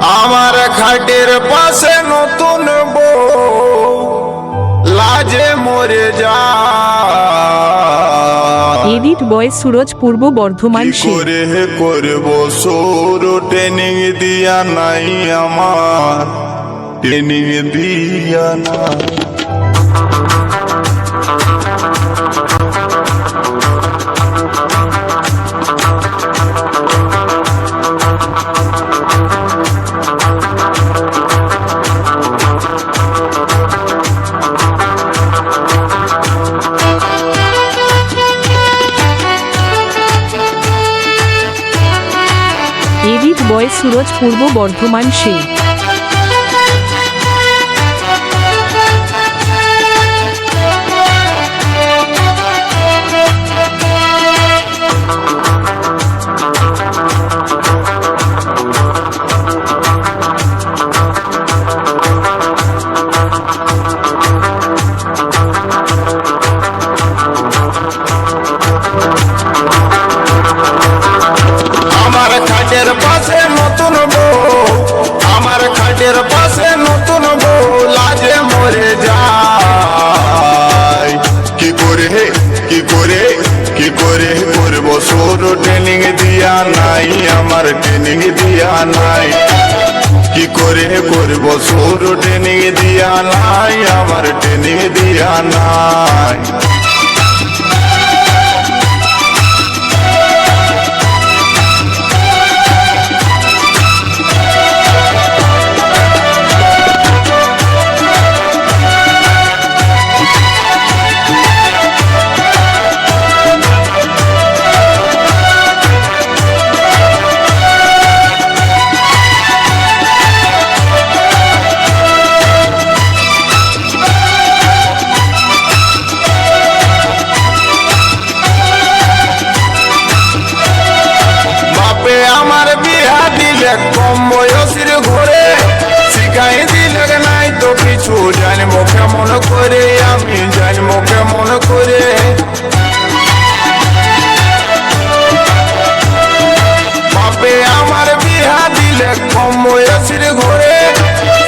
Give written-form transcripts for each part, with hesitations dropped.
আমার খাটের পাশে নতুন বউ লাজে মরে যায়। এডিট বয় সুরজ, পূর্ব বর্ধমান। কি করে করব সৌর ট্রেনিং দিয়া নাই আমার, ট্রেনিং দিয়া না। এডিট বয় সুরজ, পূর্ব বর্ধমান। আমার খাটের পাশে নতুন বউ, আমার খাটের পাশে নতুন বউ লাজে মরে যায়। কি করে করব সৌর ট্রেনিং দিয়া নাই আমার, ট্রেনিং দিয়া নাই। কি করে করব সৌর ট্রেনিং দিয়া নাই আমার, ট্রেনিং দিয়া নাই। আমার বিয়া দিলে কম বয়সের ঘরে, শিখাই দিলে নাই তো কিছু, জানবো কেমন করে আমি, জানবো কেমন করে। বাপে আমার বিয়া দিলে কম বয়সের ঘরে,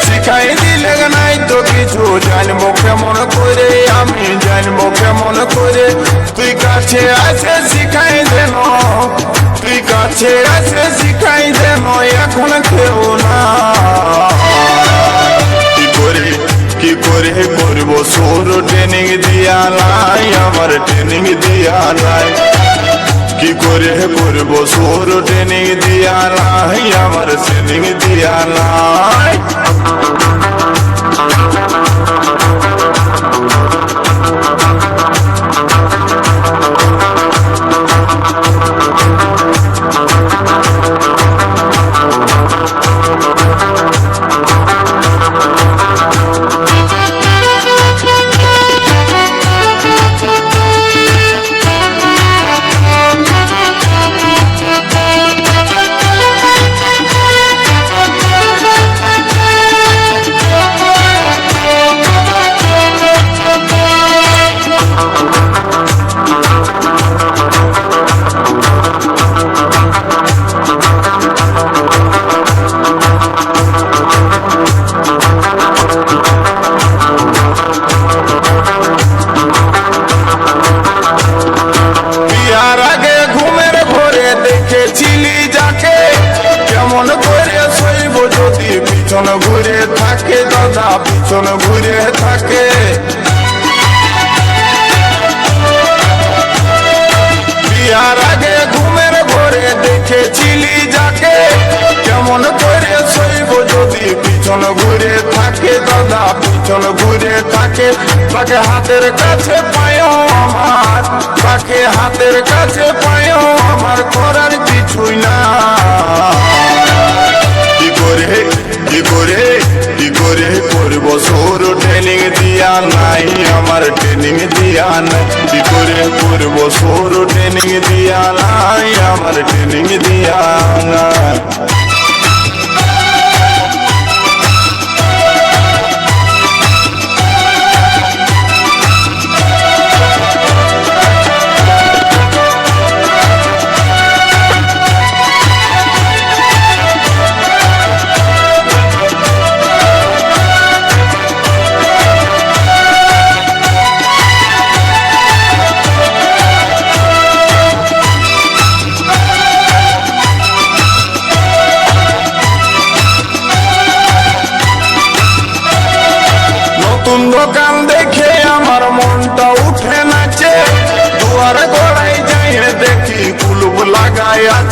শিখাই দিলে নাই তো কিছু, জানবো কেমন করে আমি, জানবো কেমন করে। তুই কাছে আসে শিখাই দেন, তুই কাছে আসে শিখাই দেন, এখন কেউ না। কি করে করব সৌর ট্রেনিং দিয়া নাই আমার, ট্রেনিং দিয়া নাই। কি করে করব সৌর ট্রেনিং দিয়া নাই আমার, ট্রেনিং দিয়া নাই। কেমন করে শৈব যদি পিছন ঘুরে থাকে, দাদা পিছন ঘুরে থাকে। বিয়ার আগে ঘুমের ঘরে দেখেছিলি যাকে, কেমন করে শৈব যদি পিছন ঘুরে থাকে, দাদা পিছন ঘুরে থাকে। তাকে হাতের কাছে পায় আমার, তাকে হাতের কাছে পায় আমার, করার কিছুই না। কি করে করব সৌর ট্রেনিং দিয়া নাই আমার, ট্রেনিং দিয়া নাই। কি করে করব সৌর ট্রেনিং দিয়া নাই আমার, ট্রেনিং দিয়া নাই।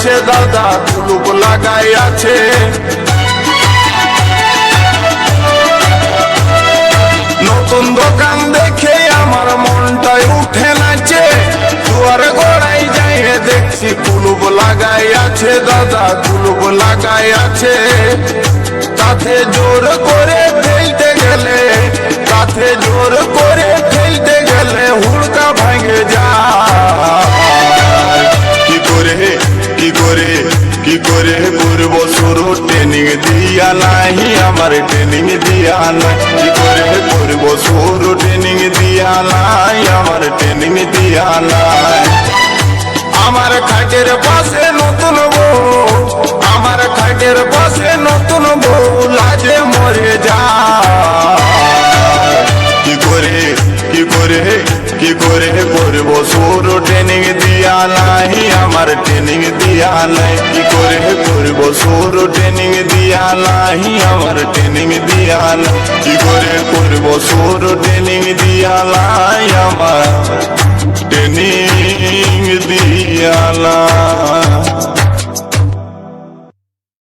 আছে দাদা কুলুপ লাগাই আছে। নতুন দোকান দেখে আমার মনটাই উঠে নাচে, দুয়ার গোড়াই যাইয়ে দেখছি কুলুপ লাগাই আছে দাদা কুলুপ লাগাই আছে। তাতে জোর করে ফেলতে গেলে, তাতে জোর করে ফেলতে গেলে হুড়কা ভাঙে যায়। কি করে কি করে কি করে করব শুরু, ট্রেনিং দিয়া নাই আমার ট্রেনিং দিয়া নাই। কি করে করব শুরু, ট্রেনিং দিয়া নাই আমার ট্রেনিং দিয়া নাই। আমার খাটের পাশে নতুন বউ, আমার খাটের পাশে নতুন বউ লাজে মরে যায়। কি করে কি করে কি করে করব শুরু, ট্রেনিং দিয়া নাই আমার ট্রেনিং দিয়া নাই। কি করে করব শুরু, ট্রেনিং দিয়া নাই আমার ট্রেনিং দিয়া নাই। কি করে করব শুরু, ট্রেনিং দিয়া নাই আমার ট্রেনিং দিয়া নাই।